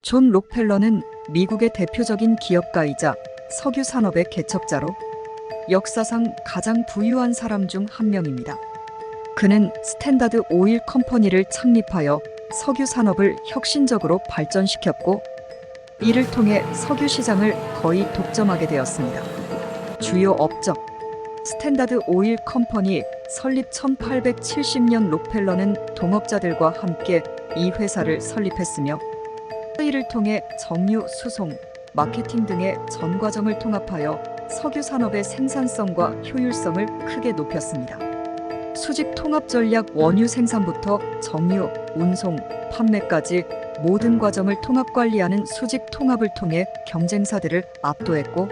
존 록펠러는 미국의 대표적인 기업가이자 석유 산업의 개척자로 역사상 가장 부유한 사람 중 한 명입니다. 그는 스탠다드 오일 컴퍼니를 창립하여 석유 산업을 혁신적으로 발전시켰고, 이를 통해 석유 시장을 거의 독점하게 되었습니다. 주요 업적: 스탠다드 오일 컴퍼니 설립 1870년 록펠러는 동업자들과 함께 이 회사를 설립했으며, 이를 통해 정유, 수송, 마케팅 등의 전 과정을 통합하여 석유 산업의 생산성과 효율성을 크게 높였습니다. 수직 통합 전략: 원유 생산부터 정유, 운송, 판매까지 모든 과정을 통합 관리하는 수직 통합을 통해 경쟁사들을 압도했고,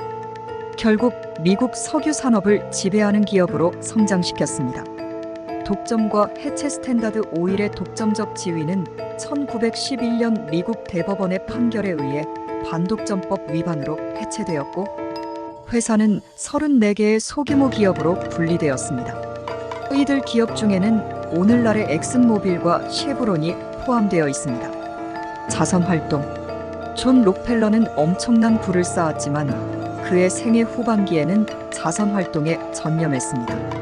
결국 미국 석유 산업을 지배하는 기업으로 성장시켰습니다. 독점과 해체: 스탠다드 오일의 독점적 지위는 1911년 미국 대법원의 판결에 의해 반독점법 위반으로 해체되었고, 회사는 34개의 소규모 기업으로 분리되었습니다. 이들 기업 중에는 오늘날의 엑슨모빌과 쉐브론이 포함되어 있습니다. 자선 활동: 존 록펠러는 엄청난 부를 쌓았지만 그의 생애 후반기에는 자선 활동에 전념했습니다.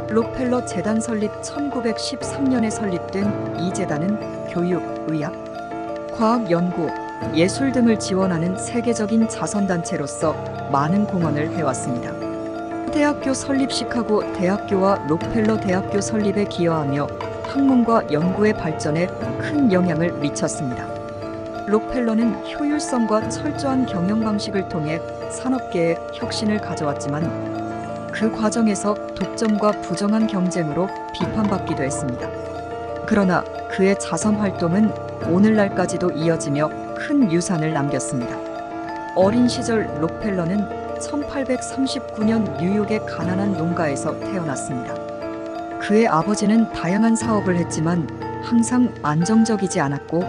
록펠러 재단 설립: 1913년에 설립된 이 재단은 교육, 의학, 과학 연구, 예술 등을 지원하는 세계적인 자선단체로서 많은 공헌을 해왔습니다. 대학교 설립: 시카고 대학교와 록펠러 대학교 설립에 기여하며 학문과 연구의 발전에 큰 영향을 미쳤습니다. 록펠러는 효율성과 철저한 경영 방식을 통해 산업계에 혁신을 가져왔지만, 그 과정에서 독점과 부정한 경쟁으로 비판받기도 했습니다. 그러나 그의 자선 활동은 오늘날까지도 이어지며 큰 유산을 남겼습니다. 어린 시절 록펠러는 1839년 뉴욕의 가난한 농가에서 태어났습니다. 그의 아버지는 다양한 사업을 했지만 항상 안정적이지 않았고,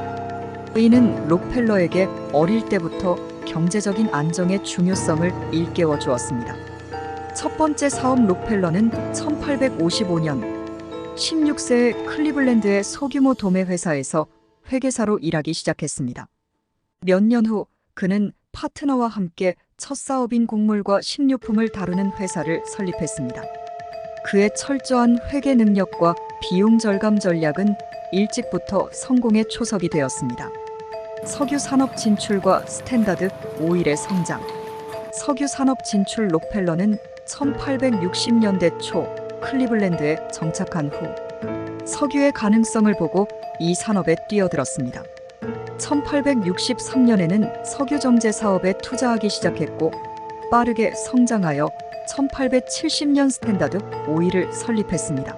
이는 록펠러에게 어릴 때부터 경제적인 안정의 중요성을 일깨워 주었습니다. 첫 번째 사업: 록펠러는 1855년 16세의 클리블랜드의 소규모 도매 회사에서 회계사로 일하기 시작했습니다. 몇 년 후 그는 파트너와 함께 첫 사업인 곡물과 식료품을 다루는 회사를 설립했습니다. 그의 철저한 회계 능력과 비용 절감 전략은 일찍부터 성공의 초석이 되었습니다. 석유 산업 진출과 스탠다드 오일의 성장. 석유 산업 진출: 록펠러는 1860년대 초 클리블랜드에 정착한 후 석유의 가능성을 보고 이 산업에 뛰어들었습니다. 1863년에는 석유 정제 사업에 투자하기 시작했고, 빠르게 성장하여 1870년 스탠다드 오일을 설립했습니다.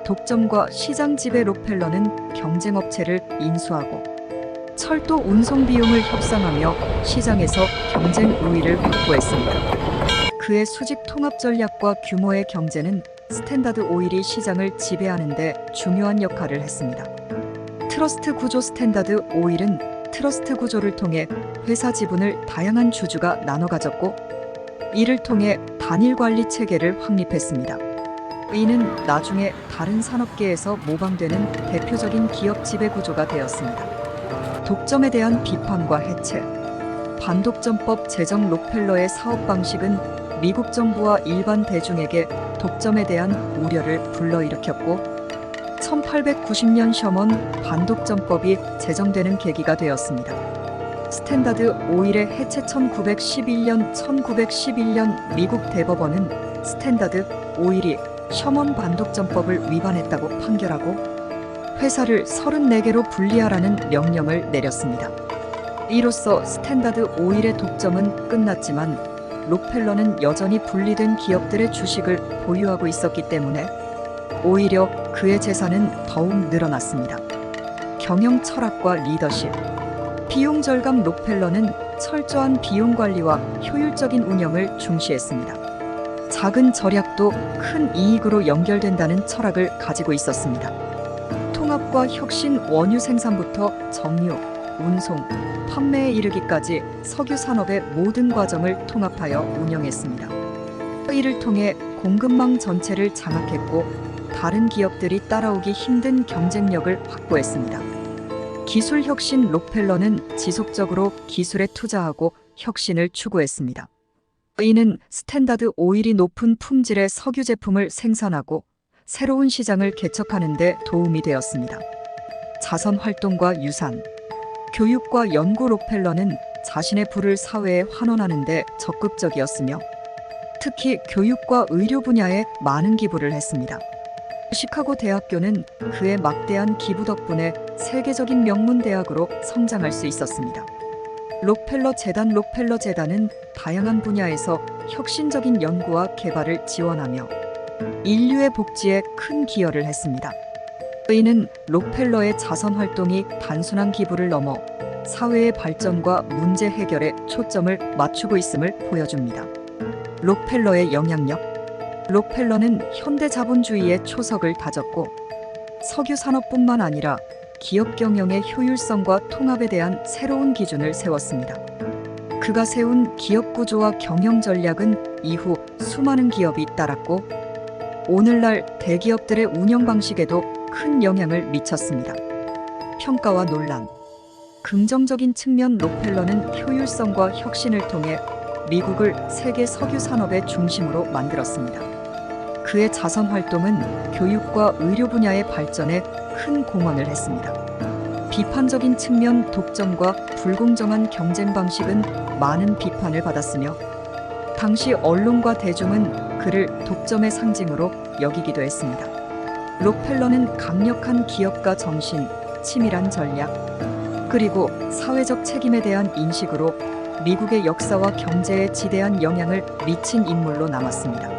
독점과 시장 지배: 록펠러는 경쟁업체를 인수하고 철도 운송 비용을 협상하며 시장에서 경쟁 우위를 확보했습니다. 그의 수직 통합 전략과 규모의 경제는 스탠다드 오일이 시장을 지배하는 데 중요한 역할을 했습니다. 트러스트 구조: 스탠다드 오일은 트러스트 구조를 통해 회사 지분을 다양한 주주가 나눠 가졌고, 이를 통해 단일 관리 체계를 확립했습니다. 이는 나중에 다른 산업계에서 모방되는 대표적인 기업 지배 구조가 되었습니다. 독점에 대한 비판과 해체. 반독점법 제정: 록펠러의 사업 방식은 미국 정부와 일반 대중에게 독점에 대한 우려를 불러일으켰고, 1890년 셔먼 반독점법이 제정되는 계기가 되었습니다. 스탠다드 오일의 해체: 1911년 미국 대법원은 스탠다드 오일이 셔먼 반독점법을 위반했다고 판결하고 회사를 34개로 분리하라는 명령을 내렸습니다. 이로써 스탠다드 오일의 독점은 끝났지만 록펠러는 여전히 분리된 기업들의 주식을 보유하고 있었기 때문에 오히려 그의 재산은 더욱 늘어났습니다. 경영 철학과 리더십. 비용 절감: 록펠러는 철저한 비용 관리와 효율적인 운영을 중시했습니다. 작은 절약도 큰 이익으로 연결된다는 철학을 가지고 있었습니다. 통합과 혁신: 원유 생산부터 정유, 운송, 판매에 이르기까지 석유 산업의 모든 과정을 통합하여 운영했습니다. 이를 통해 공급망 전체를 장악했고, 다른 기업들이 따라오기 힘든 경쟁력을 확보했습니다. 기술 혁신 록펠러는 지속적으로 기술에 투자하고 혁신을 추구했습니다. 이는 스탠다드 오일이 높은 품질의 석유 제품을 생산하고 새로운 시장을 개척하는 데 도움이 되었습니다. 자선 활동과 유산, 교육과 연구 록펠러는 자신의 부를 사회에 환원하는 데 적극적이었으며 특히 교육과 의료 분야에 많은 기부를 했습니다. 시카고 대학교는 그의 막대한 기부 덕분에 세계적인 명문 대학으로 성장할 수 있었습니다. 록펠러 재단은 다양한 분야에서 혁신적인 연구와 개발을 지원하며 인류의 복지에 큰 기여를 했습니다. 이는 록펠러의 자선 활동이 단순한 기부를 넘어 사회의 발전과 문제 해결에 초점을 맞추고 있음을 보여줍니다. 록펠러의 영향력. 록펠러는 현대 자본주의의 초석을 다졌고 석유 산업뿐만 아니라 기업 경영의 효율성과 통합에 대한 새로운 기준을 세웠습니다. 그가 세운 기업 구조와 경영 전략은 이후 수많은 기업이 따랐고 오늘날 대기업들의 운영 방식에도 큰 영향을 미쳤습니다. 평가와 논란. 긍정적인 측면 록펠러는 효율성과 혁신을 통해 미국을 세계 석유 산업의 중심으로 만들었습니다. 그의 자선 활동은 교육과 의료 분야의 발전에 큰 공헌을 했습니다. 비판적인 측면 독점과 불공정한 경쟁 방식은 많은 비판을 받았으며 당시 언론과 대중은 그를 독점의 상징으로 여기기도 했습니다. 록펠러는 강력한 기업가 정신, 치밀한 전략, 그리고 사회적 책임에 대한 인식으로 미국의 역사와 경제에 지대한 영향을 미친 인물로 남았습니다.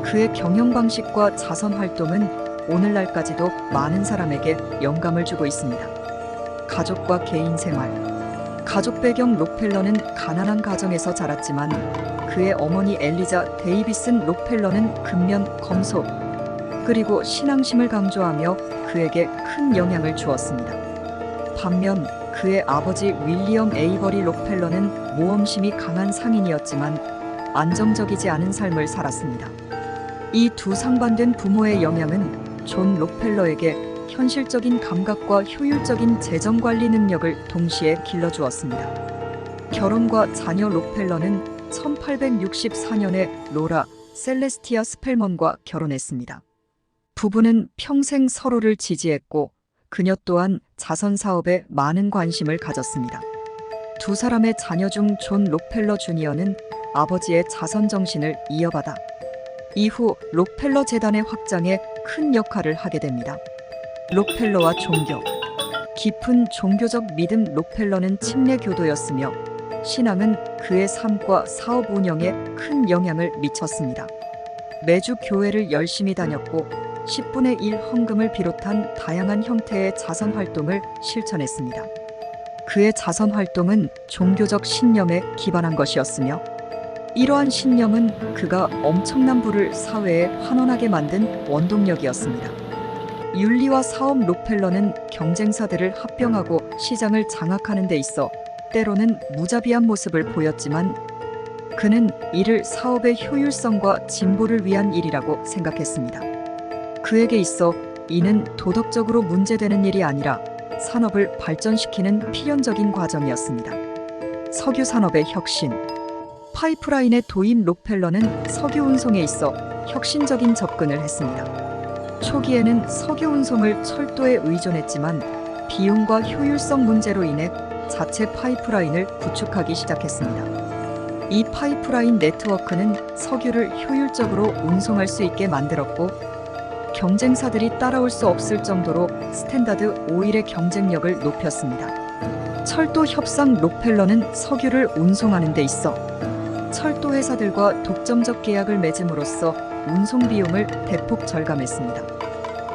그의 경영 방식과 자선 활동은 오늘날까지도 많은 사람에게 영감을 주고 있습니다. 가족과 개인 생활. 가족 배경 록펠러는 가난한 가정에서 자랐지만 그의 어머니 엘리자 데이비슨 록펠러는 근면, 검소, 그리고 신앙심을 강조하며 그에게 큰 영향을 주었습니다. 반면 그의 아버지 윌리엄 에이버리 록펠러는 모험심이 강한 상인이었지만 안정적이지 않은 삶을 살았습니다. 이 두 상반된 부모의 영향은 존 록펠러에게 현실적인 감각과 효율적인 재정 관리 능력을 동시에 길러주었습니다. 결혼과 자녀 록펠러는 1864년에 로라 셀레스티아 스펠먼과 결혼했습니다. 부부는 평생 서로를 지지했고 그녀 또한 자선 사업에 많은 관심을 가졌습니다. 두 사람의 자녀 중 존 록펠러 주니어는 아버지의 자선 정신을 이어받아 이후 록펠러 재단의 확장에 큰 역할을 하게 됩니다. 록펠러와 종교. 깊은 종교적 믿음. 록펠러는 침례 교도였으며 신앙은 그의 삶과 사업 운영에 큰 영향을 미쳤습니다. 매주 교회를 열심히 다녔고 10분의 1 헌금을 비롯한 다양한 형태의 자선 활동을 실천했습니다. 그의 자선 활동은 종교적 신념에 기반한 것이었으며 이러한 신념은 그가 엄청난 부를 사회에 환원하게 만든 원동력이었습니다. 윤리와 사업. 록펠러는 경쟁사들을 합병하고 시장을 장악하는 데 있어 때로는 무자비한 모습을 보였지만 그는 이를 사업의 효율성과 진보를 위한 일이라고 생각했습니다. 그에게 있어 이는 도덕적으로 문제되는 일이 아니라 산업을 발전시키는 필연적인 과정이었습니다. 석유 산업의 혁신. 파이프라인의 도입. 록펠러는 석유 운송에 있어 혁신적인 접근을 했습니다. 초기에는 석유 운송을 철도에 의존했지만 비용과 효율성 문제로 인해 자체 파이프라인을 구축하기 시작했습니다. 이 파이프라인 네트워크는 석유를 효율적으로 운송할 수 있게 만들었고 경쟁사들이 따라올 수 없을 정도로 스탠다드 오일의 경쟁력을 높였습니다. 철도 협상. 록펠러는 석유를 운송하는 데 있어 철도 회사들과 독점적 계약을 맺음으로써 운송 비용을 대폭 절감했습니다.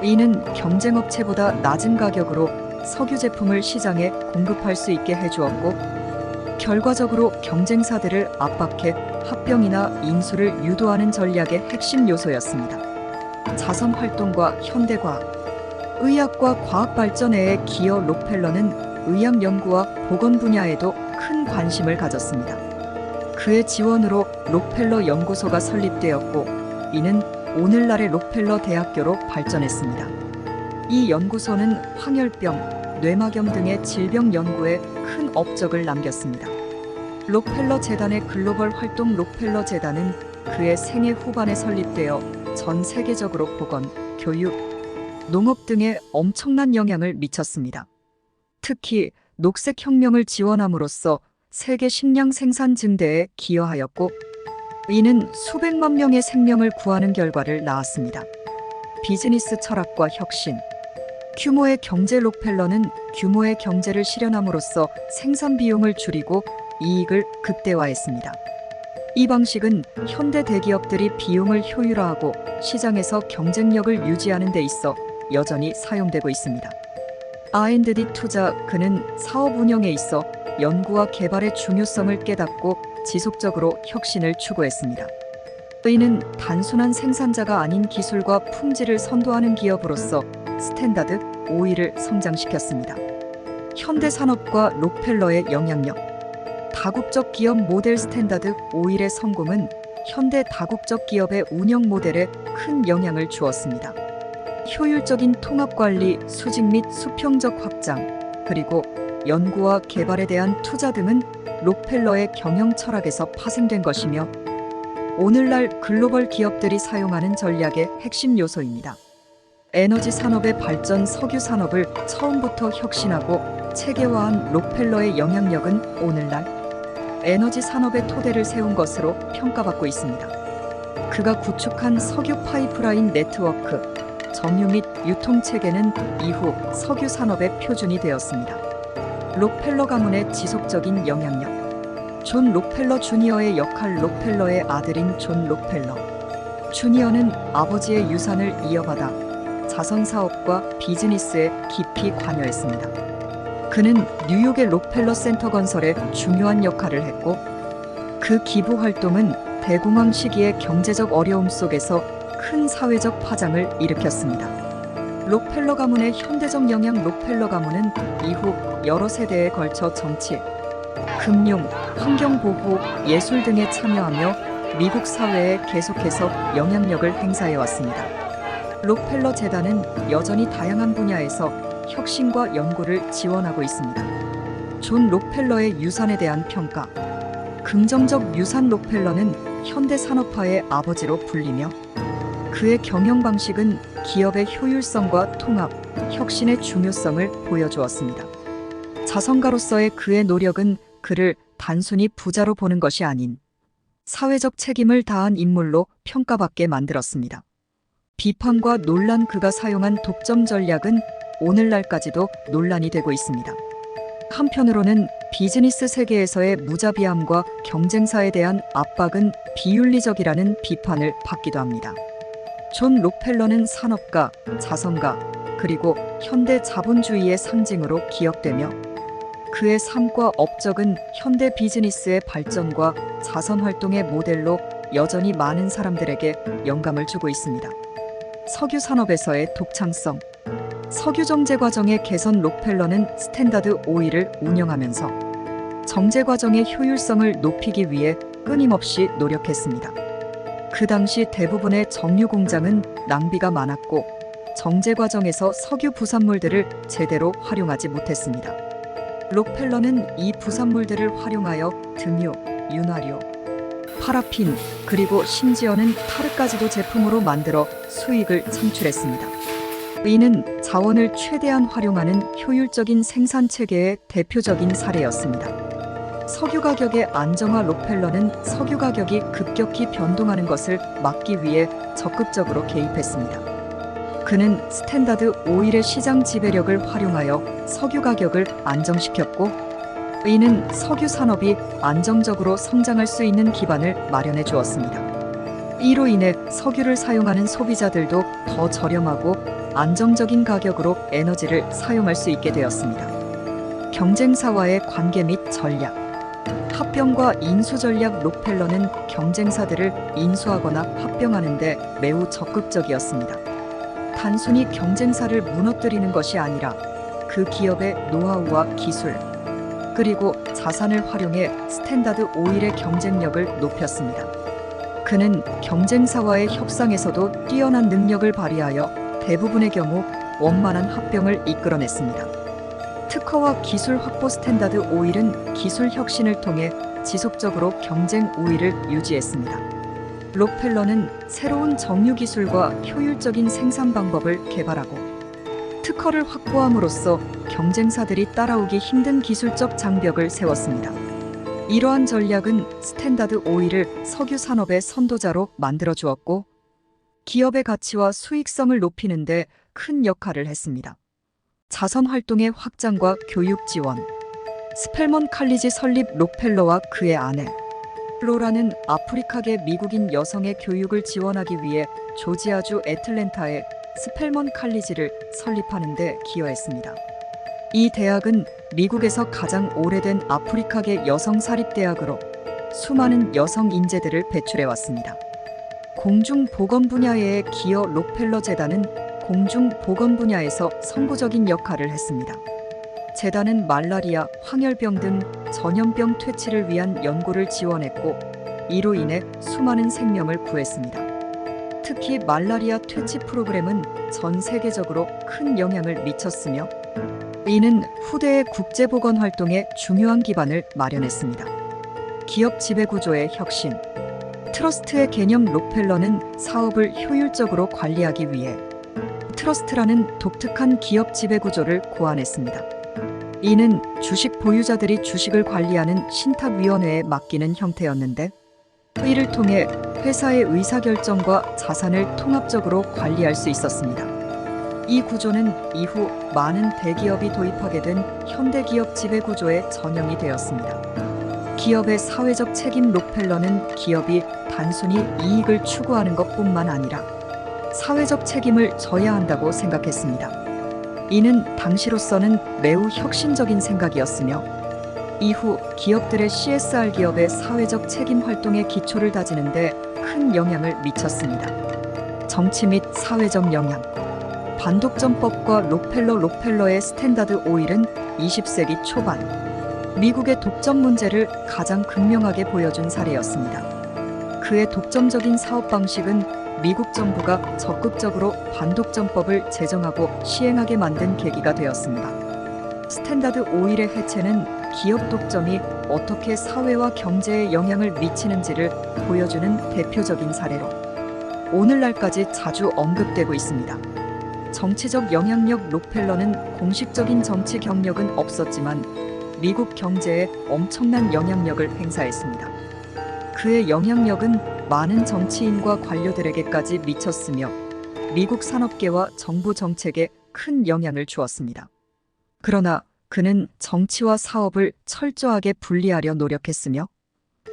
이는 경쟁업체보다 낮은 가격으로 석유 제품을 시장에 공급할 수 있게 해주었고 결과적으로 경쟁사들을 압박해 합병이나 인수를 유도하는 전략의 핵심 요소였습니다. 자선 활동과 현대과학. 의학과 과학 발전에 기여. 록펠러는 의학 연구와 보건 분야에도 큰 관심을 가졌습니다. 그의 지원으로 록펠러 연구소가 설립되었고 이는 오늘날의 록펠러 대학교로 발전했습니다. 이 연구소는 황열병, 뇌막염 등의 질병 연구에 큰 업적을 남겼습니다. 록펠러 재단의 글로벌 활동. 록펠러 재단은 그의 생애 후반에 설립되어 전 세계적으로 보건, 교육, 농업 등에 엄청난 영향을 미쳤습니다. 특히 녹색혁명을 지원함으로써 세계 식량 생산 증대에 기여하였고, 이는 수백만 명의 생명을 구하는 결과를 낳았습니다. 비즈니스 철학과 혁신. 규모의 경제. 록펠러는 규모의 경제를 실현함으로써 생산 비용을 줄이고 이익을 극대화했습니다. 이 방식은 현대 대기업들이 비용을 효율화하고 시장에서 경쟁력을 유지하는 데 있어 여전히 사용되고 있습니다. R&D 투자. 그는 사업 운영에 있어 연구와 개발의 중요성을 깨닫고 지속적으로 혁신을 추구했습니다. 이는 단순한 생산자가 아닌 기술과 품질을 선도하는 기업으로서 스탠다드 오일을 성장시켰습니다. 현대 산업과 록펠러의 영향력. 다국적 기업 모델. 스탠다드 오일의 성공은 현대 다국적 기업의 운영 모델에 큰 영향을 주었습니다. 효율적인 통합 관리, 수직 및 수평적 확장, 그리고 연구와 개발에 대한 투자 등은 록펠러의 경영 철학에서 파생된 것이며 오늘날 글로벌 기업들이 사용하는 전략의 핵심 요소입니다. 에너지 산업의 발전. 석유 산업을 처음부터 혁신하고 체계화한 록펠러의 영향력은 오늘날 에너지 산업의 토대를 세운 것으로 평가받고 있습니다. 그가 구축한 석유 파이프라인 네트워크, 정유 및 유통 체계는 이후 석유 산업의 표준이 되었습니다. 록펠러 가문의 지속적인 영향력. 존 록펠러 주니어의 역할. 록펠러의 아들인 존 록펠러 주니어는 아버지의 유산을 이어받아 자선 사업과 비즈니스에 깊이 관여했습니다. 그는 뉴욕의 록펠러 센터 건설에 중요한 역할을 했고, 그 기부 활동은 대공황 시기의 경제적 어려움 속에서 큰 사회적 파장을 일으켰습니다. 록펠러 가문의 현대적 영향. 록펠러 가문은 이후 여러 세대에 걸쳐 정치, 금융, 환경보호, 예술 등에 참여하며 미국 사회에 계속해서 영향력을 행사해 왔습니다. 록펠러 재단은 여전히 다양한 분야에서 혁신과 연구를 지원하고 있습니다. 존 록펠러의 유산에 대한 평가. 긍정적 유산. 록펠러는 현대 산업화의 아버지로 불리며 그의 경영 방식은 기업의 효율성과 통합, 혁신의 중요성을 보여주었습니다. 자선가로서의 그의 노력은 그를 단순히 부자로 보는 것이 아닌 사회적 책임을 다한 인물로 평가받게 만들었습니다. 비판과 논란. 그가 사용한 독점 전략은 오늘날까지도 논란이 되고 있습니다. 한편으로는 비즈니스 세계에서의 무자비함과 경쟁사에 대한 압박은 비윤리적이라는 비판을 받기도 합니다. 존 록펠러는 산업가, 자선가, 그리고 현대 자본주의의 상징으로 기억되며 그의 삶과 업적은 현대 비즈니스의 발전과 자선활동의 모델로 여전히 많은 사람들에게 영감을 주고 있습니다. 석유 산업에서의 독창성. 석유 정제 과정의 개선. 록펠러는 스탠다드 오일을 운영하면서 정제 과정의 효율성을 높이기 위해 끊임없이 노력했습니다. 그 당시 대부분의 정유 공장은 낭비가 많았고 정제 과정에서 석유 부산물들을 제대로 활용하지 못했습니다. 록펠러는 이 부산물들을 활용하여 등유, 윤활유, 파라핀, 그리고 심지어는 타르까지도 제품으로 만들어 수익을 창출했습니다. 이는 자원을 최대한 활용하는 효율적인 생산 체계의 대표적인 사례였습니다. 석유 가격의 안정화. 록펠러는 석유 가격이 급격히 변동하는 것을 막기 위해 적극적으로 개입했습니다. 그는 스탠다드 오일의 시장 지배력을 활용하여 석유 가격을 안정시켰고, 이는 석유 산업이 안정적으로 성장할 수 있는 기반을 마련해 주었습니다. 이로 인해 석유를 사용하는 소비자들도 더 저렴하고 안정적인 가격으로 에너지를 사용할 수 있게 되었습니다. 경쟁사와의 관계 및 전략. 합병과 인수 전략. 록펠러는 경쟁사들을 인수하거나 합병하는 데 매우 적극적이었습니다. 단순히 경쟁사를 무너뜨리는 것이 아니라 그 기업의 노하우와 기술, 그리고 자산을 활용해 스탠다드 오일의 경쟁력을 높였습니다. 그는 경쟁사와의 협상에서도 뛰어난 능력을 발휘하여 대부분의 경우 원만한 합병을 이끌어냈습니다. 특허와 기술 확보 스탠다드 오일은 기술 혁신을 통해 지속적으로 경쟁 우위를 유지했습니다. 록펠러는 새로운 정유 기술과 효율적인 생산 방법을 개발하고 특허를 확보함으로써 경쟁사들이 따라오기 힘든 기술적 장벽을 세웠습니다. 이러한 전략은 스탠다드 오일을 석유 산업의 선도자로 만들어 주었고 기업의 가치와 수익성을 높이는 데 큰 역할을 했습니다. 자선 활동의 확장과 교육 지원. 스펠먼 칼리지 설립. 록펠러와 그의 아내 로라는 아프리카계 미국인 여성의 교육을 지원하기 위해 조지아주 애틀랜타에 스펠먼 칼리지를 설립하는 데 기여했습니다. 이 대학은 미국에서 가장 오래된 아프리카계 여성 사립대학으로 수많은 여성 인재들을 배출해왔습니다. 공중보건 분야의 기여. 록펠러 재단은 공중보건 분야에서 선구적인 역할을 했습니다. 재단은 말라리아, 황열병 등 전염병 퇴치를 위한 연구를 지원했고 이로 인해 수많은 생명을 구했습니다. 특히 말라리아 퇴치 프로그램은 전 세계적으로 큰 영향을 미쳤으며 이는 후대의 국제보건 활동에 중요한 기반을 마련했습니다. 기업 지배구조의 혁신. 트러스트의 개념. 록펠러는 사업을 효율적으로 관리하기 위해 트러스트라는 독특한 기업 지배구조를 고안했습니다. 이는 주식 보유자들이 주식을 관리하는 신탁위원회에 맡기는 형태였는데 이를 통해 회사의 의사결정과 자산을 통합적으로 관리할 수 있었습니다. 이 구조는 이후 많은 대기업이 도입하게 된 현대기업 지배구조의 전형이 되었습니다. 기업의 사회적 책임. 록펠러는 기업이 단순히 이익을 추구하는 것뿐만 아니라 사회적 책임을 져야 한다고 생각했습니다. 이는 당시로서는 매우 혁신적인 생각이었으며 이후 기업들의 CSR 기업의 사회적 책임 활동의 기초를 다지는 데 큰 영향을 미쳤습니다. 정치 및 사회적 영향. 반독점법과 록펠러의 스탠다드 오일은 20세기 초반 미국의 독점 문제를 가장 극명하게 보여준 사례였습니다. 그의 독점적인 사업 방식은 미국 정부가 적극적으로 반독점법을 제정하고 시행하게 만든 계기가 되었습니다. 스탠다드 오일의 해체는 기업 독점이 어떻게 사회와 경제에 영향을 미치는지를 보여주는 대표적인 사례로 오늘날까지 자주 언급되고 있습니다. 정치적 영향력. 록펠러는 공식적인 정치 경력은 없었지만 미국 경제에 엄청난 영향력을 행사했습니다. 그의 영향력은 많은 정치인과 관료들에게까지 미쳤으며 미국 산업계와 정부 정책에 큰 영향을 주었습니다. 그러나 그는 정치와 사업을 철저하게 분리하려 노력했으며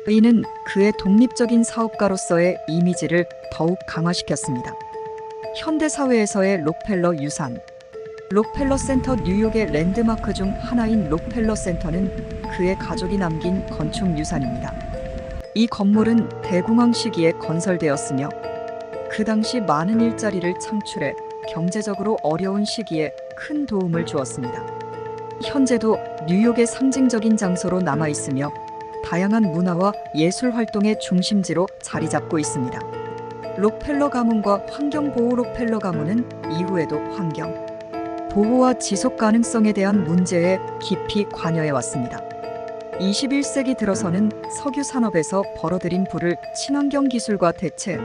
이는 그의 독립적인 사업가로서의 이미지를 더욱 강화시켰습니다. 현대사회에서의 록펠러 유산. 록펠러 센터. 뉴욕의 랜드마크 중 하나인 록펠러 센터는 그의 가족이 남긴 건축 유산입니다. 이 건물은 대공황 시기에 건설되었으며 그 당시 많은 일자리를 창출해 경제적으로 어려운 시기에 큰 도움을 주었습니다. 현재도 뉴욕의 상징적인 장소로 남아있으며 다양한 문화와 예술 활동의 중심지로 자리 잡고 있습니다. 록펠러 가문과 환경보호. 록펠러 가문은 이후에도 환경 보호와 지속 가능성에 대한 문제에 깊이 관여해왔습니다. 21세기 들어서는 석유 산업에서 벌어들인 부를 친환경 기술과 대체,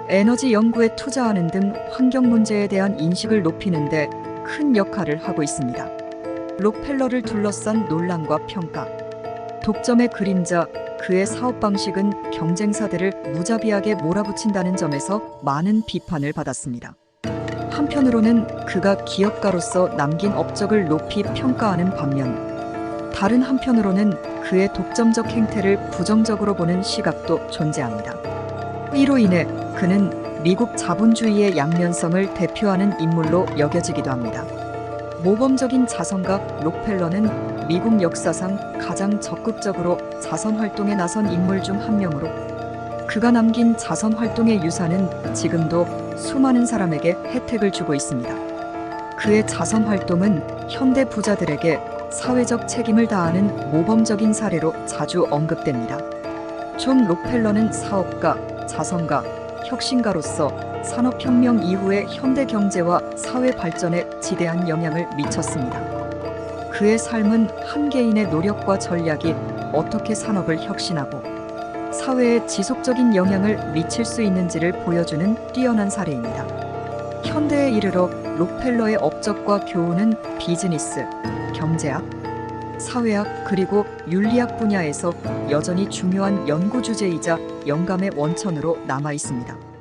에너지 연구에 투자하는 등 환경 문제에 대한 인식을 높이는 데 큰 역할을 하고 있습니다. 록펠러를 둘러싼 논란과 평가. 독점의 그림자. 그의 사업 방식은 경쟁사들을 무자비하게 몰아붙인다는 점에서 많은 비판을 받았습니다. 한편으로는 그가 기업가로서 남긴 업적을 높이 평가하는 반면 다른 한편으로는 그의 독점적 행태를 부정적으로 보는 시각도 존재합니다. 이로 인해 그는 미국 자본주의의 양면성을 대표하는 인물로 여겨지기도 합니다. 모범적인 자선가. 록펠러는 미국 역사상 가장 적극적으로 자선 활동에 나선 인물 중 한 명으로 그가 남긴 자선 활동의 유산은 지금도 수많은 사람에게 혜택을 주고 있습니다. 그의 자선 활동은 현대 부자들에게 사회적 책임을 다하는 모범적인 사례로 자주 언급됩니다. 존 록펠러는 사업가, 자선가, 혁신가로서 산업혁명 이후의 현대 경제와 사회 발전에 지대한 영향을 미쳤습니다. 그의 삶은 한 개인의 노력과 전략이 어떻게 산업을 혁신하고 사회에 지속적인 영향을 미칠 수 있는지를 보여주는 뛰어난 사례입니다. 현대에 이르러 록펠러의 업적과 교훈은 비즈니스, 경제학, 사회학 그리고 윤리학 분야에서 여전히 중요한 연구 주제이자 영감의 원천으로 남아 있습니다.